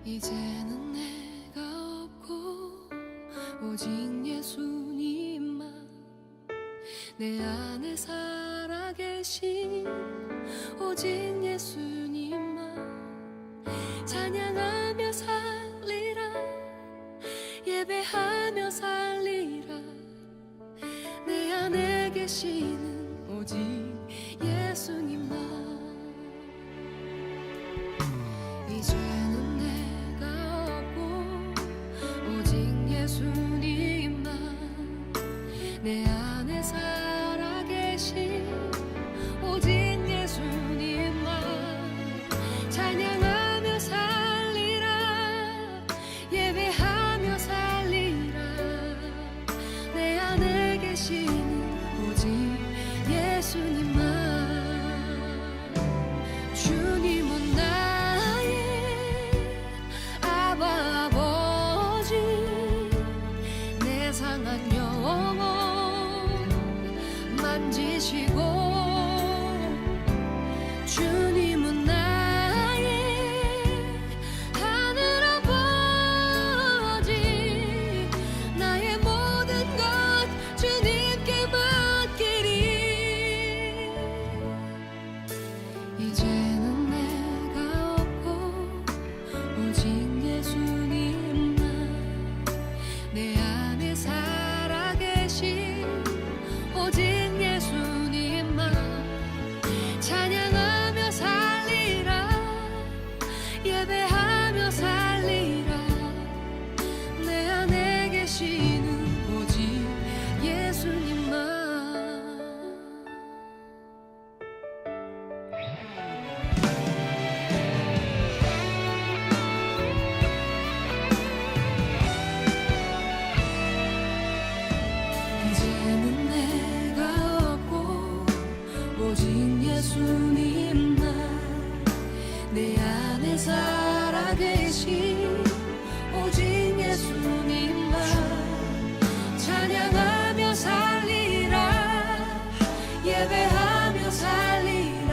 이제는 내가 없고 오직 예수님만 내 안에 살아계신 오직 예수님만 찬양하며 살리라 예배하며 살리라 내 안에 계시는 오직 예수님만 이제는 내가 없고 오직 예수님만 내 안에 살아계신 오직 예수님만 찬양하며 살리라 예배하며 살리라 내 안에 계시는 오직 예수님만 주님은 나의 아바 아버지 내 상한 영혼 만지시고 주님은 나의 하늘 아버지 나의 모든 것 주님께 맡기리 이제는 내가 없고 오직 예수님만 내 안에 살아계신 오직 예수님만 찬양하며 살리라 예배하며 살리라 내 안에 계시는 오직 예수님만 이제는 내가 없고 오직 예수님만 내 안에 살아계신 오직 예수님만 찬양하며 살리라 예배하며 살리라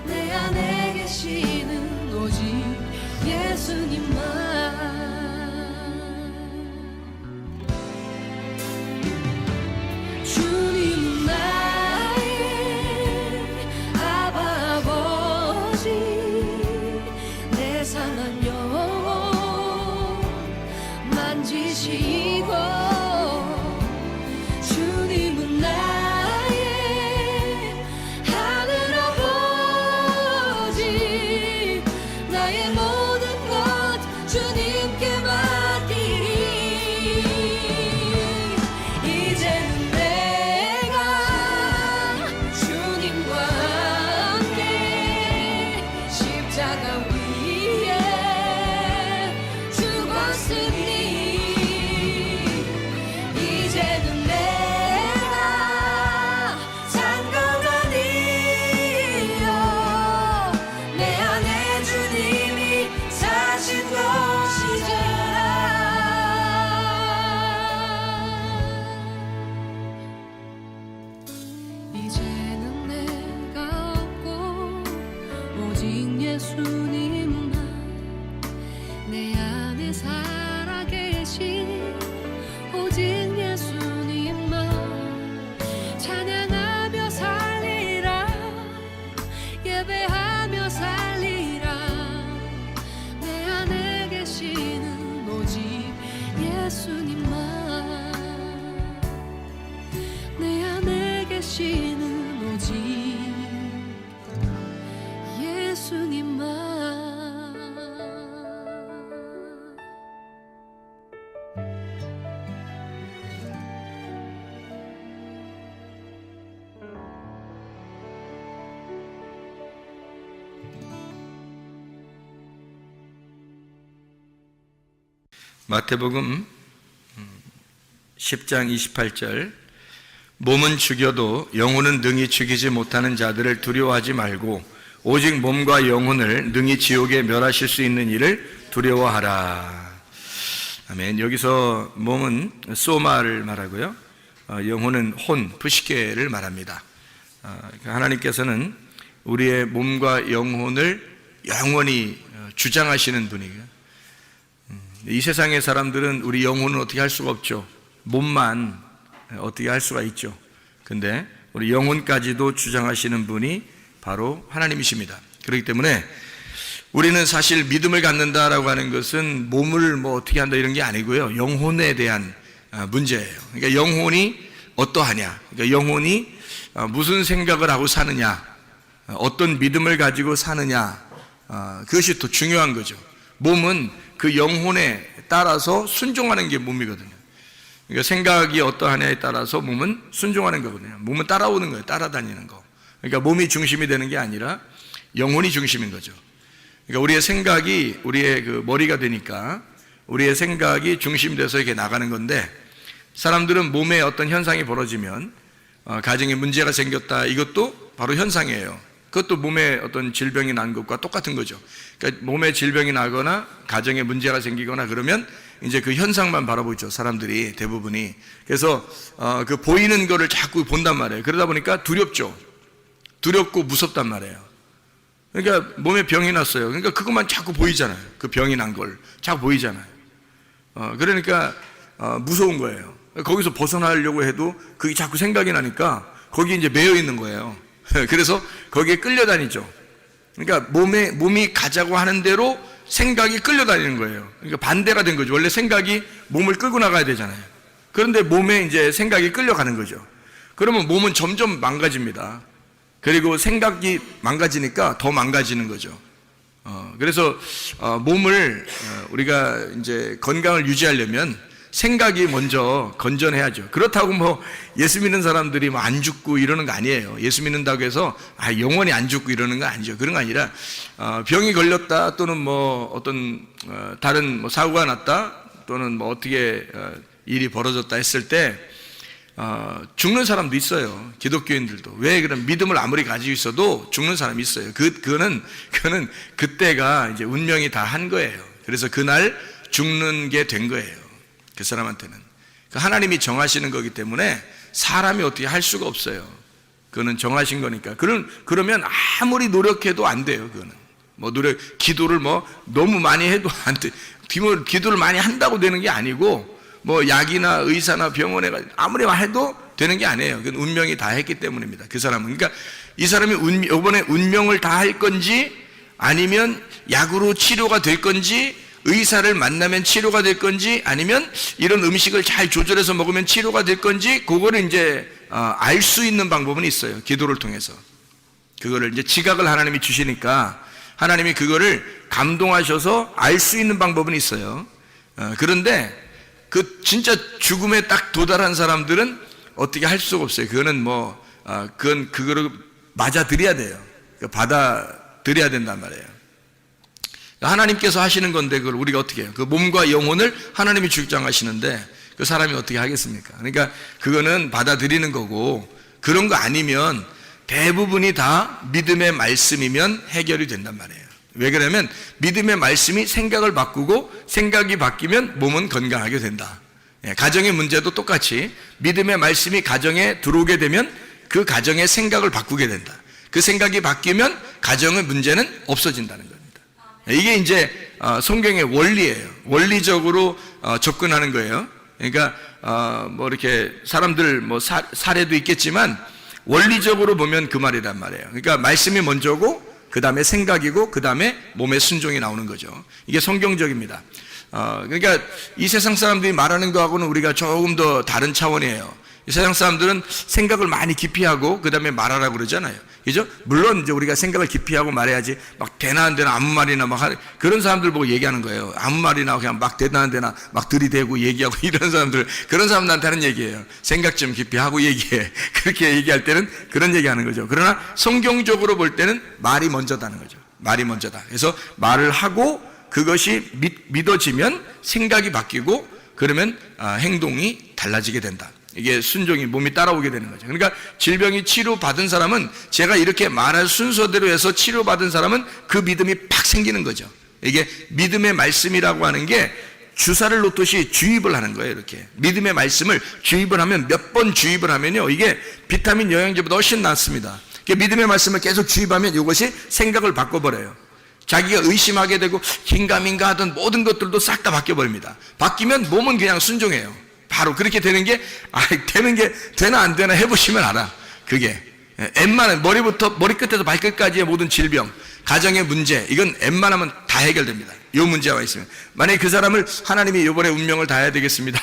내 안에 계시는 오직 예수님만 주님은 나의 아바 아버지 내 상한 영혼 만지시고 주님은 나의 하늘 아버지 나의 모든 것 주님께 맡기리 이제는 내가 주님과 함께 십자가 위에 죽었으니 이제는 내가 상관한 이여 내 안에 주님이 사신 것이잖아 이제는 내가 없고 오직 예수님만 내 안에 살아계신 오직 예수님만 찬양하며 살리라 예배하며 살리라 내 안에 계시는 오직 예수님만 내 안에 계시는 오직 예수님만 마태복음 10장 28절 몸은 죽여도 영혼은 능히 죽이지 못하는 자들을 두려워하지 말고 오직 몸과 영혼을 능히 지옥에 멸하실 수 있는 이를 두려워하라. 아멘. 여기서 몸은 소마를 말하고요, 영혼은 혼, 푸시케를 말합니다. 하나님께서는 우리의 몸과 영혼을 영원히 주장하시는 분이에요. 이 세상의 사람들은 우리 영혼은 어떻게 할 수가 없죠. 몸만 어떻게 할 수가 있죠. 근데 우리 영혼까지도 주장하시는 분이 바로 하나님이십니다. 그렇기 때문에 우리는 사실 믿음을 갖는다라고 하는 것은 몸을 뭐 어떻게 한다 이런 게 아니고요. 영혼에 대한 문제예요. 그러니까 영혼이 어떠하냐, 그러니까 영혼이 무슨 생각을 하고 사느냐, 어떤 믿음을 가지고 사느냐, 그것이 더 중요한 거죠. 몸은 그 영혼에 따라서 순종하는 게 몸이거든요. 그러니까 생각이 어떠하냐에 따라서 몸은 순종하는 거거든요. 몸은 따라오는 거예요. 따라다니는 거. 그러니까 몸이 중심이 되는 게 아니라 영혼이 중심인 거죠. 그러니까 우리의 생각이 우리의 그 머리가 되니까 우리의 생각이 중심돼서 이렇게 나가는 건데, 사람들은 몸에 어떤 현상이 벌어지면 가정에 문제가 생겼다, 이것도 바로 현상이에요. 그것도 몸에 어떤 질병이 난 것과 똑같은 거죠. 그러니까 몸에 질병이 나거나 가정에 문제가 생기거나 그러면 이제 그 현상만 바라보죠, 사람들이 대부분이. 그래서 그 보이는 거를 자꾸 본단 말이에요. 그러다 보니까 두렵죠. 두렵고 무섭단 말이에요. 그러니까 몸에 병이 났어요. 그러니까 그것만 자꾸 보이잖아요. 그 병이 난 걸 자꾸 보이잖아요. 그러니까 무서운 거예요. 거기서 벗어나려고 해도 그게 자꾸 생각이 나니까 거기 이제 매여 있는 거예요. 그래서 거기에 끌려다니죠. 그러니까 몸이 가자고 하는 대로 생각이 끌려다니는 거예요. 그러니까 반대가 된 거죠. 원래 생각이 몸을 끌고 나가야 되잖아요. 그런데 몸에 이제 생각이 끌려가는 거죠. 그러면 몸은 점점 망가집니다. 그리고 생각이 망가지니까 더 망가지는 거죠. 그래서 몸을 우리가 이제 건강을 유지하려면 생각이 먼저 건전해야죠. 그렇다고 뭐 예수 믿는 사람들이 뭐 안 죽고 이러는 거 아니에요. 예수 믿는다고 해서 영원히 안 죽고 이러는 거 아니죠. 그런 거 아니라 병이 걸렸다, 또는 뭐 어떤 다른 뭐 사고가 났다, 또는 뭐 어떻게 일이 벌어졌다 했을 때 죽는 사람도 있어요. 기독교인들도. 왜? 그런 믿음을 아무리 가지고 있어도 죽는 사람이 있어요. 그거는 그때가 이제 운명이 다 한 거예요. 그래서 그날 죽는 게 된 거예요. 그 사람한테는. 하나님이 정하시는 거기 때문에 사람이 어떻게 할 수가 없어요. 그거는 정하신 거니까. 그러면 아무리 노력해도 안 돼요. 그거는. 뭐 기도를 뭐 너무 많이 해도 안 돼. 기도를 많이 한다고 되는 게 아니고, 뭐 약이나 의사나 병원에 아무리 해도 되는 게 아니에요. 그건 운명이 다 했기 때문입니다. 그 사람은. 그러니까 이 사람이 이번에 운명을 다 할 건지, 아니면 약으로 치료가 될 건지, 의사를 만나면 치료가 될 건지, 아니면 이런 음식을 잘 조절해서 먹으면 치료가 될 건지, 그거를 이제 알 수 있는 방법은 있어요. 기도를 통해서. 그거를 이제 지각을 하나님이 주시니까 하나님이 그거를 감동하셔서 알 수 있는 방법은 있어요. 그런데 그 진짜 죽음에 딱 도달한 사람들은 어떻게 할 수가 없어요. 그거는 그거를 맞아들여야 돼요. 받아들여야 된단 말이에요. 하나님께서 하시는 건데 그걸 우리가 어떻게 해요? 그 몸과 영혼을 하나님이 주장하시는데 그 사람이 어떻게 하겠습니까? 그러니까 그거는 받아들이는 거고, 그런 거 아니면 대부분이 다 믿음의 말씀이면 해결이 된단 말이에요. 왜 그러냐면 믿음의 말씀이 생각을 바꾸고, 생각이 바뀌면 몸은 건강하게 된다. 가정의 문제도 똑같이 믿음의 말씀이 가정에 들어오게 되면 그 가정의 생각을 바꾸게 된다. 그 생각이 바뀌면 가정의 문제는 없어진다는 겁니다. 이게 이제 성경의 원리예요. 원리적으로 접근하는 거예요. 그러니까 뭐 이렇게 사람들 뭐 사례도 있겠지만 원리적으로 보면 그 말이란 말이에요. 그러니까 말씀이 먼저고, 그 다음에 생각이고, 그 다음에 몸의 순종이 나오는 거죠. 이게 성경적입니다. 그러니까 이 세상 사람들이 말하는 거하고는 우리가 조금 더 다른 차원이에요. 이 세상 사람들은 생각을 많이 깊이 하고 그 다음에 말하라고 그러잖아요. 그죠? 물론 이제 우리가 생각을 깊이 하고 말해야지 막 되나 안 되나 아무 말이나 그런 사람들 보고 얘기하는 거예요. 아무 말이나 그냥 막 되나 안 되나 막 들이대고 얘기하고 이런 사람들, 그런 사람들한테 하는 얘기예요. 생각 좀 깊이 하고 얘기해. 그렇게 얘기할 때는 그런 얘기하는 거죠. 그러나 성경적으로 볼 때는 말이 먼저다는 거죠. 말이 먼저다. 그래서 말을 하고 그것이 믿어지면 생각이 바뀌고, 그러면 행동이 달라지게 된다. 이게 순종이 몸이 따라오게 되는 거죠. 그러니까 질병이 치료받은 사람은, 제가 이렇게 말할 순서대로 해서 치료받은 사람은 그 믿음이 팍 생기는 거죠. 이게 믿음의 말씀이라고 하는 게 주사를 놓듯이 주입을 하는 거예요. 이렇게 믿음의 말씀을 주입을 하면, 몇 번 주입을 하면요, 이게 비타민 영양제보다 훨씬 낫습니다. 믿음의 말씀을 계속 주입하면 이것이 생각을 바꿔버려요. 자기가 의심하게 되고 긴가민가 하던 모든 것들도 싹 다 바뀌어버립니다. 바뀌면 몸은 그냥 순종해요. 바로 그렇게 되는 게 되는 게 되나 안 되나 해보시면 알아. 그게 웬만한 머리끝에서 발끝까지의 모든 질병, 가정의 문제, 이건 웬만하면 다 해결됩니다. 이 문제가 있으면. 만약에 그 사람을 하나님이 이번에 운명을 다해야 되겠습니다.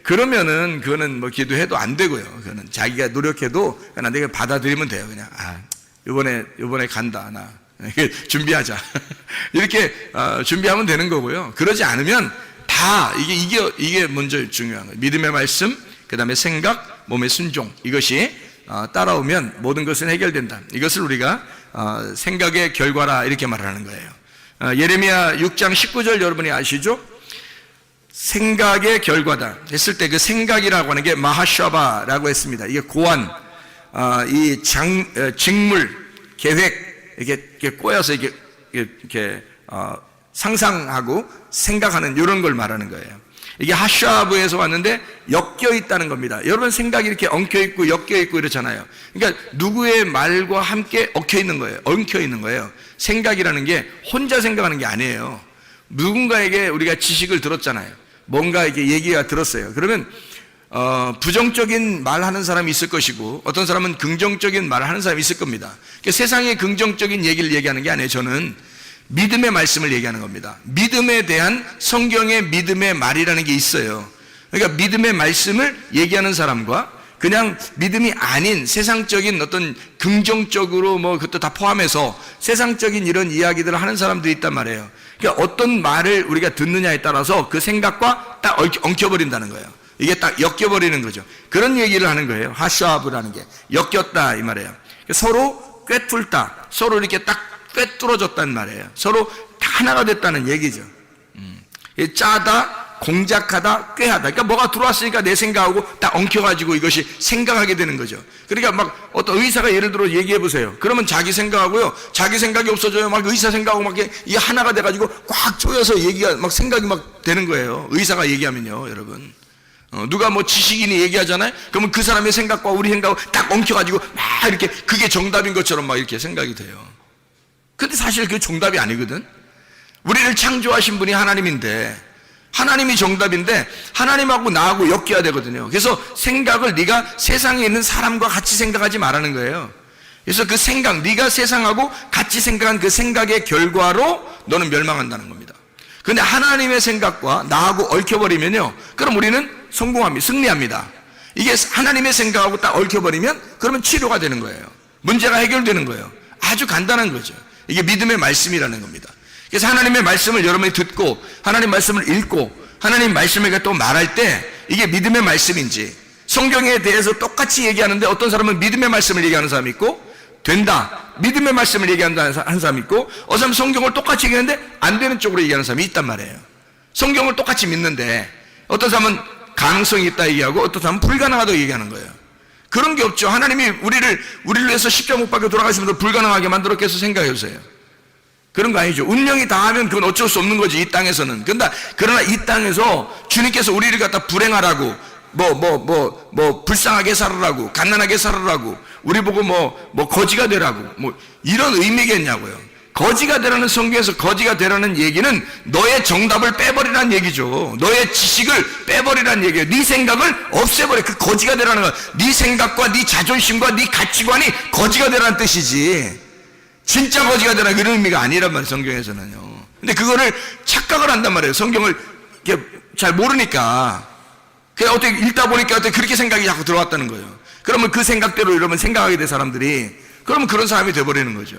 그러면은 그거는 뭐 기도해도 안 되고요. 그거는 자기가 노력해도 그냥 내가 받아들이면 돼요. 그냥 이번에 간다 나 준비하자 이렇게 준비하면 되는 거고요. 그러지 않으면 다 이게 먼저 중요한 거예요. 믿음의 말씀, 그 다음에 생각, 몸의 순종, 이것이 따라오면 모든 것은 해결된다. 이것을 우리가 생각의 결과라 이렇게 말하는 거예요. 예레미야 6장 19절 여러분이 아시죠? 생각의 결과다 했을 때 그 생각이라고 하는 게 마하샤바라고 했습니다. 이게 고안, 직물, 계획, 이렇게 꼬여서 이렇게 상상하고 생각하는 이런 걸 말하는 거예요. 이게 하샤브에서 왔는데 엮여 있다는 겁니다. 여러분 생각이 이렇게 엉켜 있고 엮여 있고 이렇잖아요. 그러니까 누구의 말과 함께 엉켜 있는 거예요. 엉켜 있는 거예요. 생각이라는 게 혼자 생각하는 게 아니에요. 누군가에게 우리가 지식을 들었잖아요. 뭔가 이렇게 얘기가 들었어요. 그러면 부정적인 말하는 사람이 있을 것이고 어떤 사람은 긍정적인 말을 하는 사람이 있을 겁니다. 그러니까 세상의 긍정적인 얘기를 얘기하는 게 아니에요. 저는 믿음의 말씀을 얘기하는 겁니다. 믿음에 대한 성경의 믿음의 말이라는 게 있어요. 그러니까 믿음의 말씀을 얘기하는 사람과 그냥 믿음이 아닌 세상적인 어떤 긍정적으로 뭐 그것도 다 포함해서 세상적인 이런 이야기들을 하는 사람들이 있단 말이에요. 그러니까 어떤 말을 우리가 듣느냐에 따라서 그 생각과 딱 엉켜버린다는 거예요. 이게 딱 엮여버리는 거죠. 그런 얘기를 하는 거예요. 하샤브라는 게 엮였다 이 말이에요. 서로 꿰뚫다, 서로 이렇게 딱 꿰뚫어졌단 말이에요. 서로 다 하나가 됐다는 얘기죠. 짜다, 공작하다, 꾀하다. 그러니까 뭐가 들어왔으니까 내 생각하고 딱 엉켜가지고 이것이 생각하게 되는 거죠. 그러니까 막 어떤 의사가 예를 들어 얘기해 보세요. 그러면 자기 생각하고요, 자기 생각이 없어져요. 막 의사 생각하고 막 이게 하나가 돼가지고 꽉 조여서 얘기가 막 생각이 막 되는 거예요. 의사가 얘기하면요, 여러분. 누가 뭐 지식인이 얘기하잖아요. 그러면 그 사람의 생각과 우리 생각을 딱 엉켜가지고 막 이렇게 그게 정답인 것처럼 막 이렇게 생각이 돼요. 근데 사실 그게 정답이 아니거든. 우리를 창조하신 분이 하나님인데, 하나님이 정답인데 하나님하고 나하고 엮여야 되거든요. 그래서 생각을 네가 세상에 있는 사람과 같이 생각하지 말라는 거예요. 그래서 그 생각, 네가 세상하고 같이 생각한 그 생각의 결과로 너는 멸망한다는 겁니다. 근데 하나님의 생각과 나하고 얽혀버리면요, 그럼 우리는 성공합니다. 승리합니다. 이게 하나님의 생각하고 딱 얽혀버리면 그러면 치료가 되는 거예요. 문제가 해결되는 거예요. 아주 간단한 거죠. 이게 믿음의 말씀이라는 겁니다. 그래서 하나님의 말씀을 여러분이 듣고 하나님 말씀을 읽고 하나님 말씀을 또 말할 때 이게 믿음의 말씀인지, 성경에 대해서 똑같이 얘기하는데 어떤 사람은 믿음의 말씀을 얘기하는 사람이 있고 된다, 믿음의 말씀을 얘기한다 한 사람이 있고, 어떤 사람은 성경을 똑같이 얘기하는데 안 되는 쪽으로 얘기하는 사람이 있단 말이에요. 성경을 똑같이 믿는데 어떤 사람은 가능성이 있다 얘기하고 어떤 사람은 불가능하다고 얘기하는 거예요. 그런 게 없죠. 하나님이 우리를 위해서 십자가 못 박혀 돌아가시면서 불가능하게 만들었겠어 생각해 보세요. 그런 거 아니죠. 운명이 닿으면 그건 어쩔 수 없는 거지, 이 땅에서는. 그러나 이 땅에서 주님께서 우리를 갖다 불행하라고, 불쌍하게 살으라고, 갓난하게 살으라고, 우리 보고 거지가 되라고, 이런 의미겠냐고요. 거지가 되라는, 성경에서 거지가 되라는 얘기는 너의 정답을 빼버리라는 얘기죠. 너의 지식을 빼버리라는 얘기예요. 네 생각을 없애버려. 그 거지가 되라는 거. 네 생각과 네 자존심과 네 가치관이 거지가 되라는 뜻이지, 진짜 거지가 되라 이런 의미가 아니란 말이에요, 성경에서는요. 근데 그거를 착각을 한단 말이에요. 성경을 이렇게 잘 모르니까. 그냥 어떻게 읽다 보니까 어떻게 그렇게 생각이 자꾸 들어왔다는 거예요. 그러면 그 생각대로 여러분 생각하게 된 사람들이, 그러면 그런 사람이 돼버리는 거죠.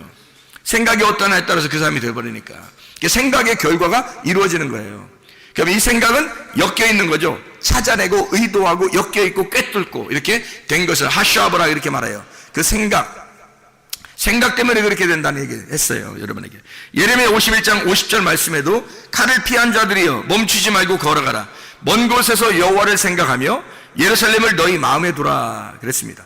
생각이 어떠냐에 따라서 그 사람이 돼버리니까. 생각의 결과가 이루어지는 거예요. 그럼 이 생각은 엮여 있는 거죠. 찾아내고 의도하고 엮여 있고 꿰뚫고 이렇게 된 것을 하샤브라 이렇게 말해요. 그 생각 때문에 그렇게 된다는 얘기를 했어요, 여러분에게. 예레미야 51장 50절 말씀에도 칼을 피한 자들이여 멈추지 말고 걸어가라. 먼 곳에서 여호와를 생각하며 예루살렘을 너희 마음에 두라 그랬습니다.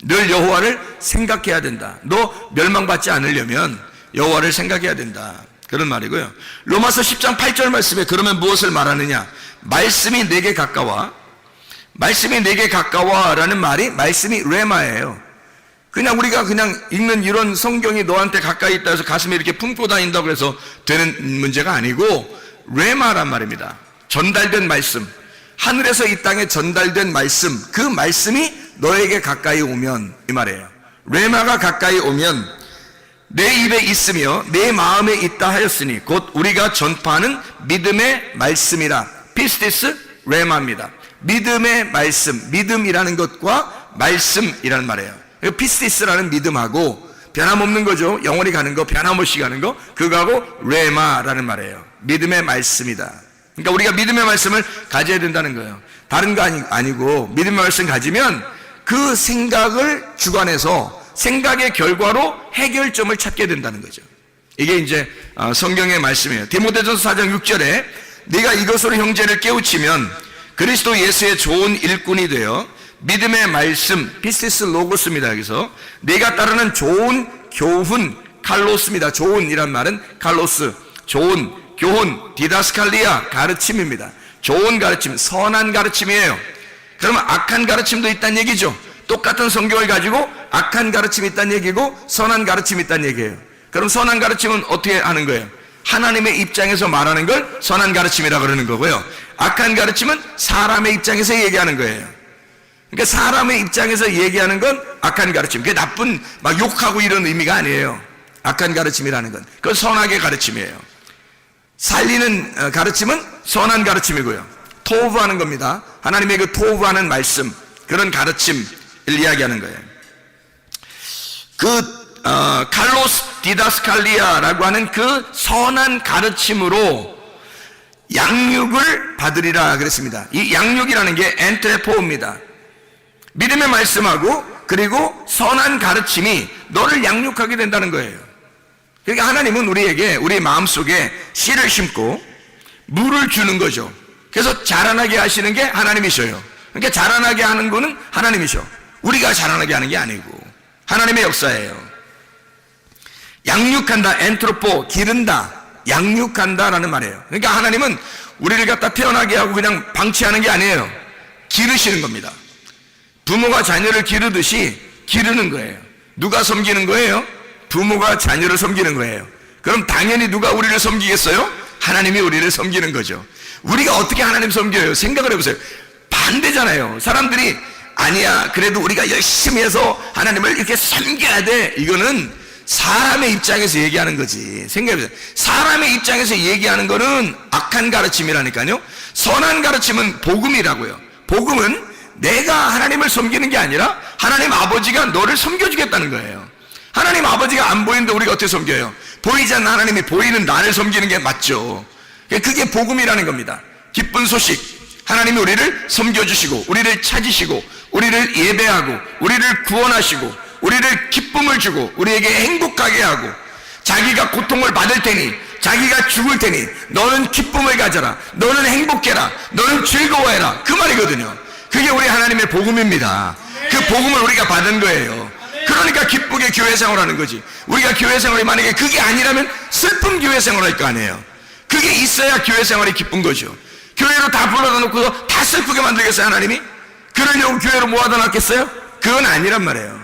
늘 여호와를 생각해야 된다. 너 멸망받지 않으려면 여호와를 생각해야 된다, 그런 말이고요. 로마서 10장 8절 말씀에 그러면 무엇을 말하느냐? 말씀이 내게 가까워. 말씀이 내게 가까워라는 말이 말씀이 레마예요. 그냥 우리가 그냥 읽는 이런 성경이 너한테 가까이 있다 해서 가슴에 이렇게 품고 다닌다고 해서 되는 문제가 아니고 레마란 말입니다. 전달된 말씀, 하늘에서 이 땅에 전달된 말씀, 그 말씀이 너에게 가까이 오면, 이 말이에요. 레마가 가까이 오면 내 입에 있으며 내 마음에 있다 하였으니 곧 우리가 전파하는 믿음의 말씀이라. 피스티스 레마입니다. 믿음의 말씀, 믿음이라는 것과 말씀이라는 말이에요. 피스티스라는 믿음하고 변함없는 거죠. 영원히 가는 거, 변함없이 가는 거, 그거하고 레마라는 말이에요. 믿음의 말씀이다. 그러니까 우리가 믿음의 말씀을 가져야 된다는 거예요. 다른 거 아니고 믿음의 말씀 가지면 그 생각을 주관해서 생각의 결과로 해결점을 찾게 된다는 거죠. 이게 이제 성경의 말씀이에요. 디모데전서 4장 6절에 네가 이것으로 형제를 깨우치면 그리스도 예수의 좋은 일꾼이 되어 믿음의 말씀, 피스티스 로고스입니다. 여기서 네가 따르는 좋은 교훈, 칼로스입니다. 좋은이란 말은 칼로스, 좋은 교훈, 디다스칼리아, 가르침입니다. 좋은 가르침, 선한 가르침이에요. 그러면 악한 가르침도 있다는 얘기죠. 똑같은 성경을 가지고 악한 가르침이 있다는 얘기고 선한 가르침이 있다는 얘기예요. 그럼 선한 가르침은 어떻게 하는 거예요? 하나님의 입장에서 말하는 걸 선한 가르침이라 그러는 거고요. 악한 가르침은 사람의 입장에서 얘기하는 거예요. 그러니까 사람의 입장에서 얘기하는 건 악한 가르침. 그게 나쁜 막 욕하고 이런 의미가 아니에요. 악한 가르침이라는 건 그건 선하게 가르침이에요. 살리는 가르침은 선한 가르침이고요. 토부하는 겁니다. 하나님의 그 토부하는 말씀, 그런 가르침을 이야기하는 거예요. 칼로스 디다스칼리아라고 하는 그 선한 가르침으로 양육을 받으리라 그랬습니다. 이 양육이라는 게 엔트레포입니다. 믿음의 말씀하고 그리고 선한 가르침이 너를 양육하게 된다는 거예요. 그러니까 하나님은 우리에게 우리 마음속에 씨를 심고 물을 주는 거죠. 그래서 자라나게 하시는 게 하나님이셔요. 그러니까 자라나게 하는 거는 하나님이셔. 우리가 자라나게 하는 게 아니고 하나님의 역사예요. 양육한다, 엔트로포, 기른다, 양육한다라는 말이에요. 그러니까 하나님은 우리를 갖다 태어나게 하고 그냥 방치하는 게 아니에요. 기르시는 겁니다. 부모가 자녀를 기르듯이 기르는 거예요. 누가 섬기는 거예요? 부모가 자녀를 섬기는 거예요. 그럼 당연히 누가 우리를 섬기겠어요? 하나님이 우리를 섬기는 거죠. 우리가 어떻게 하나님 섬겨요? 생각을 해보세요. 반대잖아요. 사람들이 아니야, 그래도 우리가 열심히 해서 하나님을 이렇게 섬겨야 돼. 이거는 사람의 입장에서 얘기하는 거지. 생각해보세요. 사람의 입장에서 얘기하는 거는 악한 가르침이라니까요. 선한 가르침은 복음이라고요. 복음은 내가 하나님을 섬기는 게 아니라 하나님 아버지가 너를 섬겨주겠다는 거예요. 하나님 아버지가 안 보이는데 우리가 어떻게 섬겨요? 보이지 않는 하나님이 보이는 나를 섬기는 게 맞죠. 그게 복음이라는 겁니다. 기쁜 소식. 하나님이 우리를 섬겨주시고 우리를 찾으시고 우리를 예배하고 우리를 구원하시고 우리를 기쁨을 주고 우리에게 행복하게 하고 자기가 고통을 받을 테니 자기가 죽을 테니 너는 기쁨을 가져라, 너는 행복해라, 너는 즐거워해라, 그 말이거든요. 그게 우리 하나님의 복음입니다. 그 복음을 우리가 받은 거예요. 그러니까 기쁘게 교회 생활하는 거지. 우리가 교회 생활이 만약에 그게 아니라면 슬픈 교회 생활할 거 아니에요. 그게 있어야 교회 생활이 기쁜 거죠. 교회로 다 불러다 놓고서 다 슬프게 만들겠어요, 하나님이? 그러려고 교회로 모아다 놨겠어요? 그건 아니란 말이에요.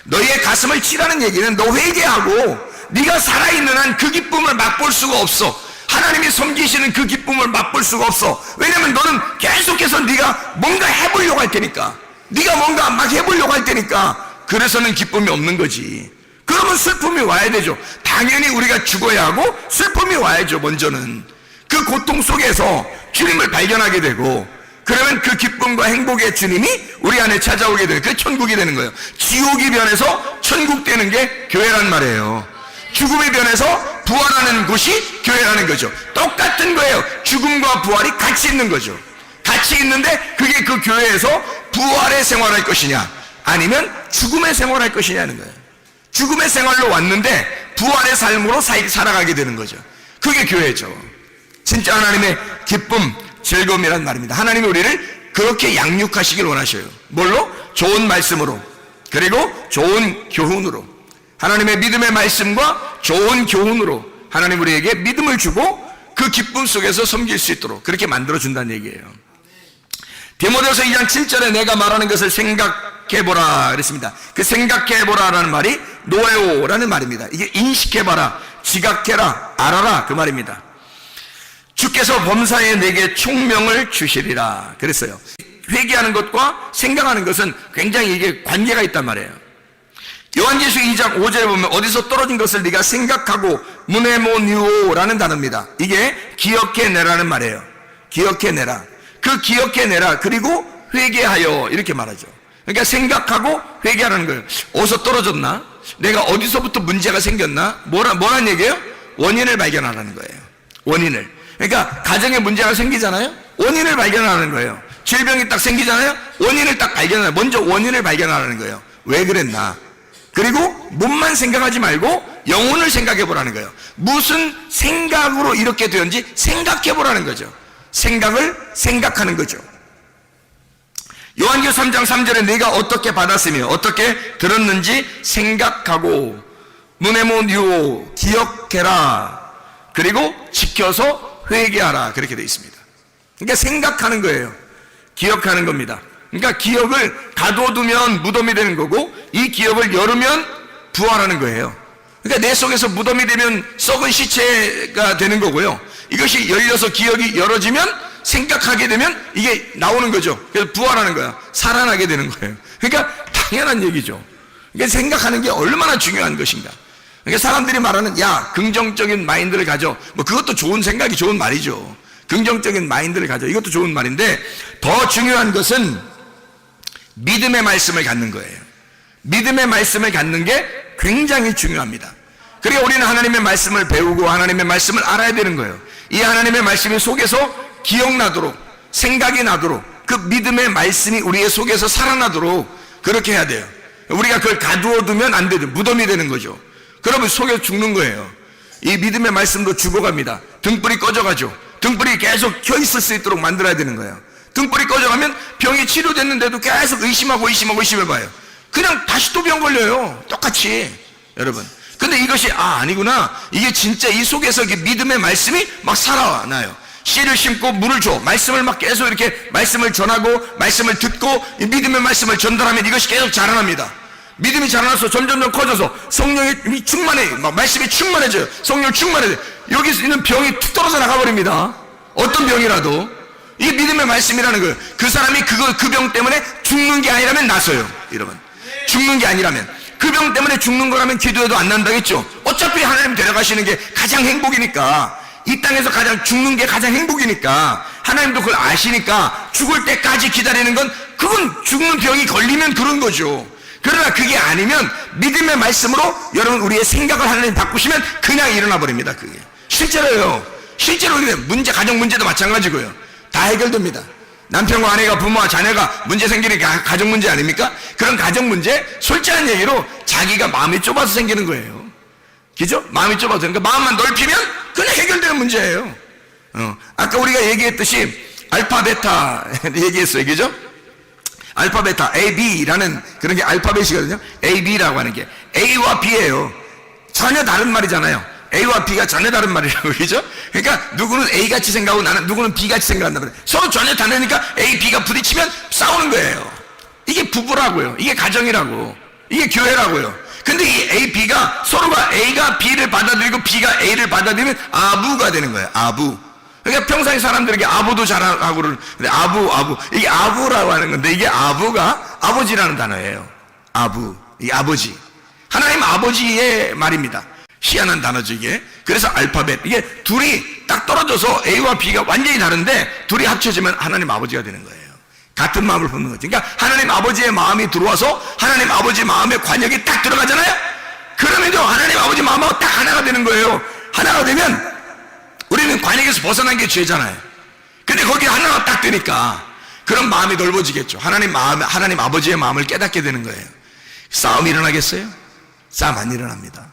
너희의 가슴을 치라는 얘기는 너 회개하고 네가 살아있는 한 그 기쁨을 맛볼 수가 없어. 하나님이 섬기시는 그 기쁨을 맛볼 수가 없어. 왜냐면 너는 계속해서 네가 뭔가 해보려고 할 테니까, 네가 뭔가 막 해보려고 할 테니까, 그래서는 기쁨이 없는 거지. 그러면 슬픔이 와야 되죠. 당연히 우리가 죽어야 하고 슬픔이 와야죠. 먼저는 그 고통 속에서 주님을 발견하게 되고, 그러면 그 기쁨과 행복의 주님이 우리 안에 찾아오게 되는, 그게 천국이 되는 거예요. 지옥이 변해서 천국 되는 게 교회란 말이에요. 죽음이 변해서 부활하는 곳이 교회라는 거죠. 똑같은 거예요. 죽음과 부활이 같이 있는 거죠. 같이 있는데 그게 그 교회에서 부활의 생활할 것이냐 아니면 죽음의 생활할 것이냐는 거예요. 죽음의 생활로 왔는데 부활의 삶으로 살아가게 되는 거죠. 그게 교회죠. 진짜 하나님의 기쁨, 즐거움이란 말입니다. 하나님이 우리를 그렇게 양육하시길 원하셔요. 뭘로? 좋은 말씀으로, 그리고 좋은 교훈으로. 하나님의 믿음의 말씀과 좋은 교훈으로 하나님 우리에게 믿음을 주고 그 기쁨 속에서 섬길 수 있도록 그렇게 만들어준다는 얘기예요. 디모데후서 2장 7절에 내가 말하는 것을 생각해 생각해보라 그랬습니다. 그 생각해보라라는 말이 노에오라는 말입니다. 이게 인식해봐라, 지각해라, 알아라 그 말입니다. 주께서 범사에 내게 총명을 주시리라 그랬어요. 회개하는 것과 생각하는 것은 굉장히 이게 관계가 있단 말이에요. 요한계시록 2장 5절에 보면 어디서 떨어진 것을 네가 생각하고 무네모니오라는 단어입니다. 이게 기억해내라는 말이에요. 기억해내라. 그 기억해내라. 그리고 회개하여 이렇게 말하죠. 그러니까 생각하고 회개하라는 거예요. 어디서 떨어졌나? 내가 어디서부터 문제가 생겼나? 뭐란 얘기예요? 원인을 발견하라는 거예요. 원인을. 그러니까 가정에 문제가 생기잖아요. 원인을 발견하는 거예요. 질병이 딱 생기잖아요. 원인을 딱 발견하라. 먼저 원인을 발견하라는 거예요. 왜 그랬나? 그리고 몸만 생각하지 말고 영혼을 생각해 보라는 거예요. 무슨 생각으로 이렇게 되었는지 생각해 보라는 거죠. 생각을 생각하는 거죠. 요한계시록 3장 3절에 네가 어떻게 받았으며 어떻게 들었는지 생각하고 무네모니오 기억해라. 그리고 지켜서 회개하라. 그렇게 되어 있습니다. 그러니까 생각하는 거예요. 기억하는 겁니다. 그러니까 기억을 가둬두면 무덤이 되는 거고 이 기억을 열으면 부활하는 거예요. 그러니까 내 속에서 무덤이 되면 썩은 시체가 되는 거고요. 이것이 열려서 기억이 열어지면 생각하게 되면 이게 나오는 거죠. 그래서 부활하는 거야. 살아나게 되는 거예요. 그러니까 당연한 얘기죠. 그러니까 생각하는 게 얼마나 중요한 것인가. 그러니까 사람들이 말하는 야 긍정적인 마인드를 가져. 뭐 그것도 좋은 생각이 좋은 말이죠. 긍정적인 마인드를 가져. 이것도 좋은 말인데 더 중요한 것은 믿음의 말씀을 갖는 거예요. 믿음의 말씀을 갖는 게 굉장히 중요합니다. 그러니까 우리는 하나님의 말씀을 배우고 하나님의 말씀을 알아야 되는 거예요. 이 하나님의 말씀이 속에서 기억나도록 생각이 나도록 그 믿음의 말씀이 우리의 속에서 살아나도록 그렇게 해야 돼요. 우리가 그걸 가두어두면 안 되죠. 무덤이 되는 거죠. 그러면 속에서 죽는 거예요. 이 믿음의 말씀도 죽어갑니다. 등불이 꺼져가죠. 등불이 계속 켜 있을 수 있도록 만들어야 되는 거예요. 등불이 꺼져가면 병이 치료됐는데도 계속 의심해봐요. 그냥 다시 또 병 걸려요. 똑같이. 여러분. 근데 이것이 아니구나. 이게 진짜 이 속에서 믿음의 말씀이 막 살아나요. 씨를 심고 물을 줘. 말씀을 막 계속 이렇게 말씀을 전하고 말씀을 듣고 이 믿음의 말씀을 전달하면 이것이 계속 자라납니다. 믿음이 자라나서 점점 커져서 성령이 충만해. 막 말씀이 충만해져요. 성령 충만해져요. 여기서 있는 병이 툭 떨어져 나가버립니다. 어떤 병이라도. 이게 믿음의 말씀이라는 거예요. 그 사람이 그 병 때문에 죽는 게 아니라면 나서요. 여러분. 죽는 게 아니라면. 그 병 때문에 죽는 거라면 기도해도 안 난다겠죠. 어차피 하나님 데려가시는 게 가장 행복이니까. 이 땅에서 가장 죽는 게 가장 행복이니까. 하나님도 그걸 아시니까 죽을 때까지 기다리는 건 그건 죽는 병이 걸리면 그런 거죠. 그러나 그게 아니면 믿음의 말씀으로 여러분 우리의 생각을 하나님 바꾸시면 그냥 일어나 버립니다. 그게 실제로요. 실제로 문제, 가정 문제도 마찬가지고요. 다 해결됩니다. 남편과 아내가 부모와 자녀가 문제 생기는 게 가정 문제 아닙니까? 그런 가정 문제 솔직한 얘기로 자기가 마음이 좁아서 생기는 거예요. 그죠? 마음이 좁아서. 그러니까 마음만 넓히면 그냥 해결되는 문제예요. 아까 우리가 얘기했듯이 알파 베타 얘기했어요. 그죠? 알파 베타 A, B라는 그런 게 알파벳이거든요. A, B라고 하는 게 A와 B예요. 전혀 다른 말이잖아요. A와 B가 전혀 다른 말이라고. 그죠? 그러니까 누구는 A같이 생각하고 누구는 B같이 생각한단 말이에요. 서로 전혀 다르니까 A, B가 부딪히면 싸우는 거예요. 이게 부부라고요. 이게 가정이라고. 이게 교회라고요. 근데 이 A, B가 서로가 A가 B를 받아들이고 B가 A를 받아들이면 아부가 되는 거예요. 아부. 그러니까 평상시 사람들에게 아부도 잘하고 그러는데 아부. 이게 아부라고 하는 건데 이게 아부가 아버지라는 단어예요. 아부. 이게 아버지. 하나님 아버지의 말입니다. 희한한 단어죠, 이게. 그래서 알파벳. 이게 둘이 딱 떨어져서 A와 B가 완전히 다른데 둘이 합쳐지면 하나님 아버지가 되는 거예요. 같은 마음을 품는 거죠. 그러니까 하나님 아버지의 마음이 들어와서 하나님 아버지 마음의 관역이 딱 들어가잖아요? 그러면요, 하나님 아버지 마음하고 딱 하나가 되는 거예요. 하나가 되면 우리는 관역에서 벗어난 게 죄잖아요. 근데 거기 하나가 딱 되니까 그런 마음이 넓어지겠죠. 하나님 아버지의 마음을 깨닫게 되는 거예요. 싸움이 일어나겠어요? 싸움 안 일어납니다.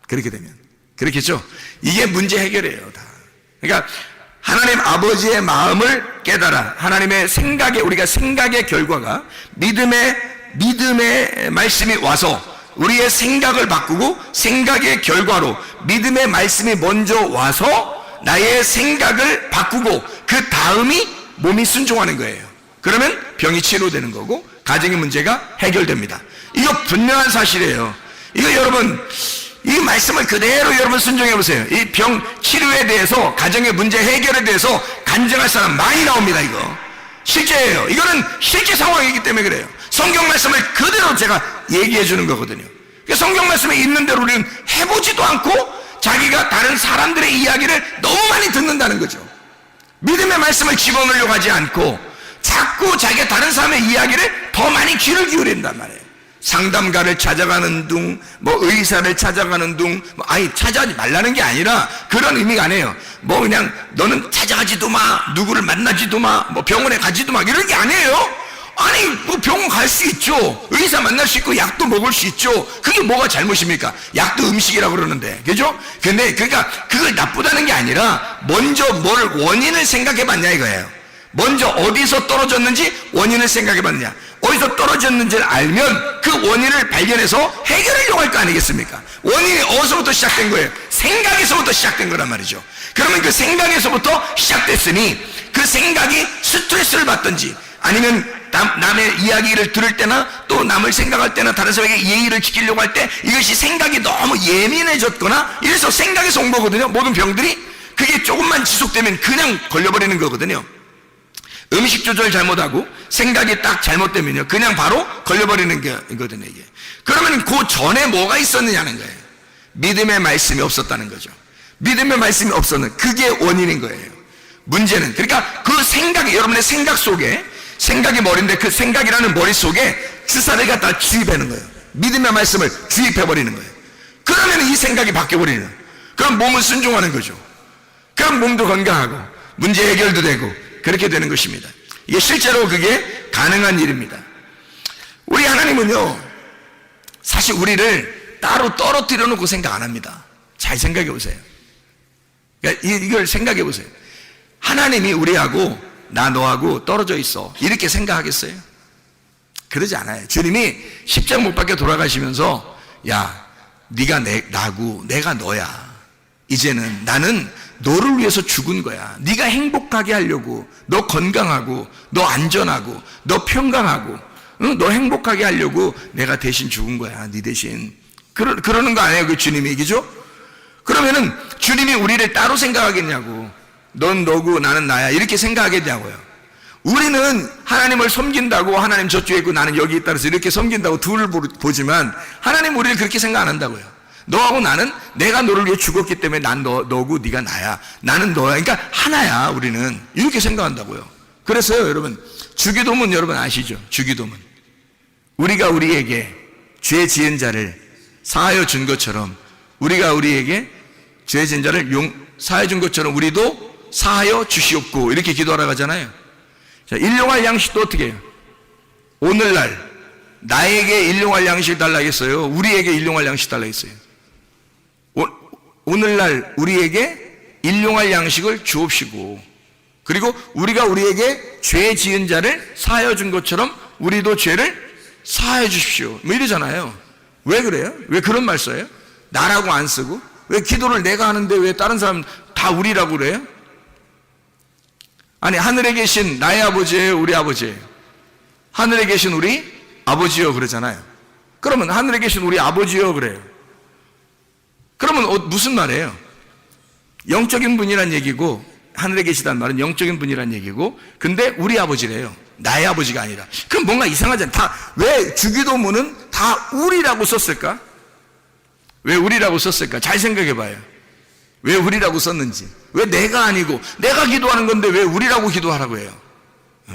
그렇게 되면. 그렇겠죠? 이게 문제 해결이에요, 다. 그러니까 하나님 아버지의 마음을 깨달아. 하나님의 생각에, 우리가 생각의 결과가 믿음의 말씀이 와서 우리의 생각을 바꾸고 생각의 결과로 믿음의 말씀이 먼저 와서 나의 생각을 바꾸고 그 다음이 몸이 순종하는 거예요. 그러면 병이 치료되는 거고 가정의 문제가 해결됩니다. 이거 분명한 사실이에요. 이거 여러분, 이 말씀을 그대로 여러분 순종해 보세요. 이 병 치료에 대해서, 가정의 문제 해결에 대해서 간증할 사람 많이 나옵니다. 이거 실제예요. 이거는 실제 상황이기 때문에 그래요. 성경 말씀을 그대로 제가 얘기해 주는 거거든요. 성경 말씀에 있는 대로 우리는 해보지도 않고 자기가 다른 사람들의 이야기를 너무 많이 듣는다는 거죠. 믿음의 말씀을 집어넣으려고 하지 않고 자꾸 자기가 다른 사람의 이야기를 더 많이 귀를 기울인단 말이에요. 상담가를 찾아가는 둥, 의사를 찾아가는 둥, 아니 찾아가지 말라는 게 아니라 그런 의미가 아니에요. 그냥 너는 찾아가지도 마, 누구를 만나지도 마, 병원에 가지도 마, 이런 게 아니에요. 아니 병원 갈 수 있죠. 의사 만날 수 있고 약도 먹을 수 있죠. 그게 뭐가 잘못입니까? 약도 음식이라고 그러는데, 그죠? 근데 그러니까 그걸 나쁘다는 게 아니라 먼저 뭘 원인을 생각해 봤냐 이거예요. 먼저 어디서 떨어졌는지 원인을 생각해 봤냐. 어디서 떨어졌는지를 알면 그 원인을 발견해서 해결하려고 할 거 아니겠습니까? 원인이 어디서부터 시작된 거예요? 생각에서부터 시작된 거란 말이죠. 그러면 그 생각에서부터 시작됐으니 그 생각이 스트레스를 받든지 아니면 남의 이야기를 들을 때나 또 남을 생각할 때나 다른 사람에게 예의를 지키려고 할 때 이것이 생각이 너무 예민해졌거나 이래서 생각에서 온 거거든요. 모든 병들이 그게 조금만 지속되면 그냥 걸려버리는 거거든요. 음식 조절 잘못하고 생각이 딱 잘못되면요 그냥 바로 걸려버리는 거거든요. 이게 그러면 그 전에 뭐가 있었느냐는 거예요. 믿음의 말씀이 없었다는 거죠. 믿음의 말씀이 없었는 그게 원인인 거예요. 문제는 그러니까 그 생각이 여러분의 생각 속에 생각이 머리인데 그 생각이라는 머릿속에 주사를 갖다 주입하는 거예요. 믿음의 말씀을 주입해버리는 거예요. 그러면 이 생각이 바뀌어버리는 거예요. 그럼 몸은 순종하는 거죠. 그럼 몸도 건강하고 문제 해결도 되고 그렇게 되는 것입니다. 이게 실제로 그게 가능한 일입니다. 우리 하나님은요 사실 우리를 따로 떨어뜨려 놓고 생각 안 합니다. 잘 생각해 보세요. 그러니까 이걸 생각해 보세요. 하나님이 우리하고 나 너하고 떨어져 있어 이렇게 생각하겠어요? 그러지 않아요. 주님이 십자가 못 박혀 돌아가시면서 야 네가 나고 내가 너야. 이제는 나는 너를 위해서 죽은 거야. 네가 행복하게 하려고, 너 건강하고 너 안전하고 너 평강하고 너 행복하게 하려고 내가 대신 죽은 거야. 네 대신. 그러는 거 아니에요 그 주님이. 그죠? 그러면은 주님이 우리를 따로 생각하겠냐고. 넌 너고 나는 나야 이렇게 생각하겠냐고요. 우리는 하나님을 섬긴다고 하나님 저쪽에 있고 나는 여기 있다 그래서 이렇게 섬긴다고 둘을 보지만 하나님 우리를 그렇게 생각 안 한다고요. 너하고 나는 내가 너를 위해 죽었기 때문에 난 너고 네가 나야. 나는 너야. 그러니까 하나야. 우리는 이렇게 생각한다고요. 그래서요 여러분 주기도문 여러분 아시죠? 주기도문 우리가 우리에게 죄 지은 자를 사하여 준 것처럼 우리가 우리에게 죄 지은 자를 사하여 준 것처럼 우리도 사하여 주시옵고 이렇게 기도하라고 하잖아요. 자, 일용할 양식도 어떻게 해요? 오늘날 나에게 일용할 양식 달라고 했어요? 우리에게 일용할 양식 달라고 했어요? 오늘날 우리에게 일용할 양식을 주옵시고 그리고 우리가 우리에게 죄 지은 자를 사하여 준 것처럼 우리도 죄를 사하여 주십시오 이러잖아요. 왜 그래요? 왜 그런 말 써요? 나라고 안 쓰고 왜 기도를 내가 하는데 왜 다른 사람 다 우리라고 그래요? 아니 하늘에 계신 나의 아버지예요? 우리 아버지예요? 하늘에 계신 우리 아버지요 그러잖아요. 그러면 하늘에 계신 우리 아버지요 그래요. 그러면 무슨 말이에요? 영적인 분이란 얘기고 하늘에 계시다는 말은 영적인 분이란 얘기고 근데 우리 아버지래요. 나의 아버지가 아니라. 그럼 뭔가 이상하잖아요. 왜 주기도문은 다 우리라고 썼을까? 왜 우리라고 썼을까? 잘 생각해 봐요. 왜 우리라고 썼는지. 왜 내가 아니고 내가 기도하는 건데 왜 우리라고 기도하라고 해요?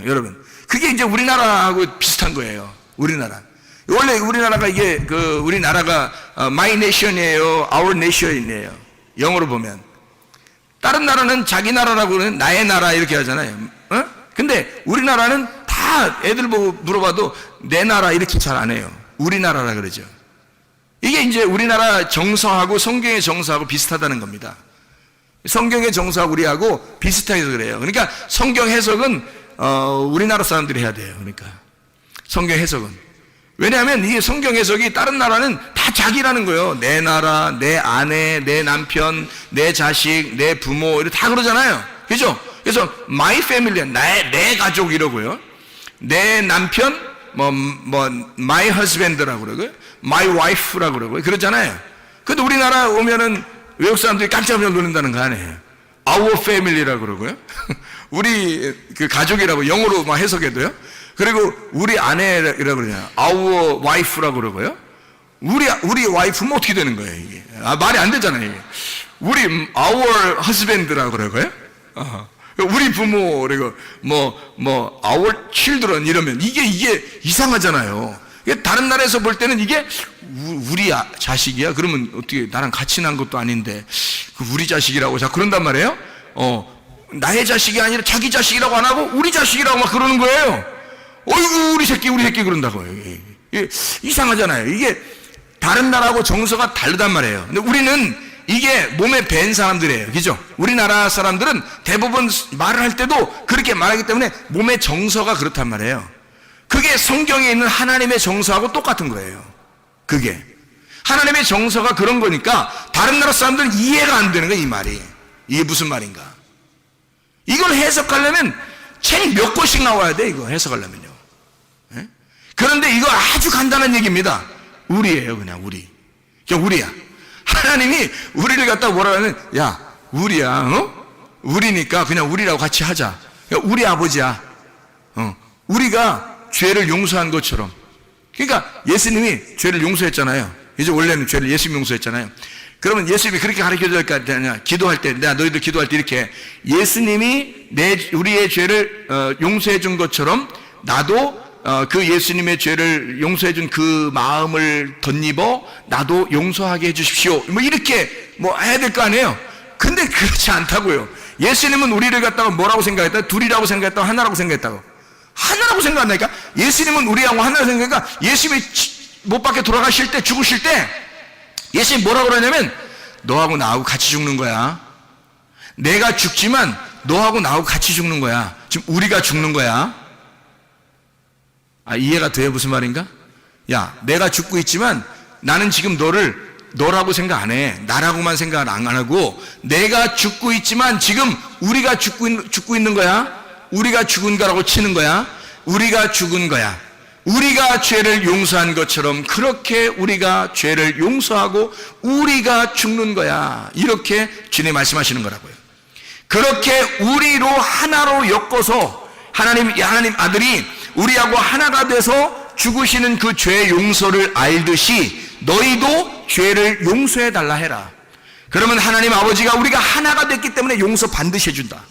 여러분 그게 이제 우리나라하고 비슷한 거예요. 우리나라 원래 우리나라가 이게 우리나라가 my nation이에요, our nation이에요. 영어로 보면 다른 나라는 자기 나라라고는 나의 나라 이렇게 하잖아요. 근데 우리나라는 다 애들 보고 물어봐도 내 나라 이렇게 잘 안 해요. 우리나라라 그러죠. 이게 이제 우리나라 정서하고 성경의 정서하고 비슷하다는 겁니다. 성경의 정서하고 우리하고 비슷해서 그래요. 그러니까 성경 해석은 우리나라 사람들이 해야 돼요. 그러니까 성경 해석은 왜냐하면 이게 성경 해석이 다른 나라는 다 자기라는 거예요. 내 나라, 내 아내, 내 남편, 내 자식, 내 부모 이렇게 다 그러잖아요. 그죠? 그래서 my family, 내 가족 이러고요. 내 남편, my husband라고 그러고요. my wife라고 그러고요. 그렇잖아요. 근데 우리나라 오면은 외국 사람들이 깜짝 놀란다는 거 아니에요. our family라고 그러고요. 우리 그 가족이라고 영어로 막 해석해도요. 그리고 우리 아내라고 그러냐. our wife라고 그러고요. 우리 와이프는 어떻게 되는 거예요, 이게? 말이 안 되잖아요, 이게. 우리 our husband라고 그러고요. 우리 부모, 그리고 our children 이러면 이게 이상하잖아요. 다른 나라에서 볼 때는 이게 우리 자식이야? 그러면 어떻게 나랑 같이 난 것도 아닌데 우리 자식이라고 자꾸 그런단 말이에요. 나의 자식이 아니라 자기 자식이라고 안 하고 우리 자식이라고 막 그러는 거예요. 어이구 우리 새끼 그런다고요. 이게 이상하잖아요. 이게 다른 나라하고 정서가 다르단 말이에요. 근데 우리는 이게 몸에 밴 사람들이에요. 그죠? 우리나라 사람들은 대부분 말을 할 때도 그렇게 말하기 때문에 몸의 정서가 그렇단 말이에요. 그게 성경에 있는 하나님의 정서하고 똑같은 거예요. 그게 하나님의 정서가 그런 거니까 다른 나라 사람들은 이해가 안 되는 거예요. 이 말이 이게 무슨 말인가. 이걸 해석하려면 책 몇 권씩 나와야 돼. 이거 해석하려면요. 예? 그런데 이거 아주 간단한 얘기입니다. 우리예요. 그냥 우리야. 하나님이 우리를 갖다 뭐라 하면 야 우리야. 우리니까 그냥 우리라고 같이 하자. 우리 아버지야. 우리가 죄를 용서한 것처럼. 그러니까 예수님이 죄를 용서했잖아요. 이제 원래는 죄를 예수님이 용서했잖아요. 그러면 예수님이 그렇게 가르쳐줄 거 아니냐. 기도할 때, 너희들 기도할 때 이렇게 예수님이 우리의 죄를 용서해 준 것처럼 나도 그 예수님의 죄를 용서해 준 그 마음을 덧입어 나도 용서하게 해 주십시오. 이렇게 해야 될 거 아니에요. 근데 그렇지 않다고요. 예수님은 우리를 갖다가 뭐라고 생각했다? 둘이라고 생각했다고 하나라고 생각했다고. 하나라고 생각한다니까. 예수님은 우리하고 하나라고 생각하니까 예수님이 못 밖에 돌아가실 때 죽으실 때 예수님이 뭐라고 그러냐면 너하고 나하고 같이 죽는 거야. 내가 죽지만 너하고 나하고 같이 죽는 거야. 지금 우리가 죽는 거야. 이해가 돼요? 무슨 말인가? 야, 내가 죽고 있지만 나는 지금 너라고 생각 안 해. 나라고만 생각 안 하고 내가 죽고 있지만 지금 우리가 죽고 있는 거야. 우리가 죽은 거라고 치는 거야. 우리가 죽은 거야. 우리가 죄를 용서한 것처럼 그렇게 우리가 죄를 용서하고 우리가 죽는 거야. 이렇게 주님 말씀하시는 거라고요. 그렇게 우리로 하나로 엮어서 하나님 아들이 우리하고 하나가 돼서 죽으시는 그 죄 용서를 알듯이 너희도 죄를 용서해 달라 해라. 그러면 하나님 아버지가 우리가 하나가 됐기 때문에 용서 반드시 해준다.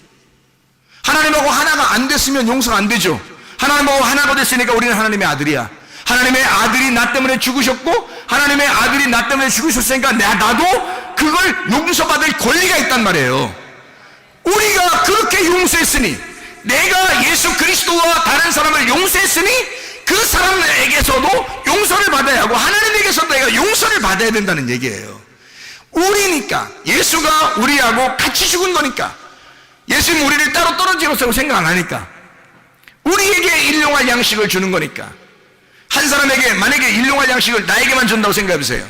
하나님하고 하나가 안 됐으면 용서가 안 되죠. 하나님하고 하나가 됐으니까 우리는 하나님의 아들이야. 하나님의 아들이 나 때문에 죽으셨고 하나님의 아들이 나 때문에 죽으셨으니까 나도 그걸 용서받을 권리가 있단 말이에요. 우리가 그렇게 용서했으니 내가 예수 그리스도와 다른 사람을 용서했으니 그 사람에게서도 용서를 받아야 하고 하나님에게서도 내가 용서를 받아야 된다는 얘기예요. 우리니까 예수가 우리하고 같이 죽은 거니까 예수님 우리를 따로 떨어지로서 생각 안 하니까 우리에게 일용할 양식을 주는 거니까 한 사람에게 만약에 일용할 양식을 나에게만 준다고 생각해 보세요.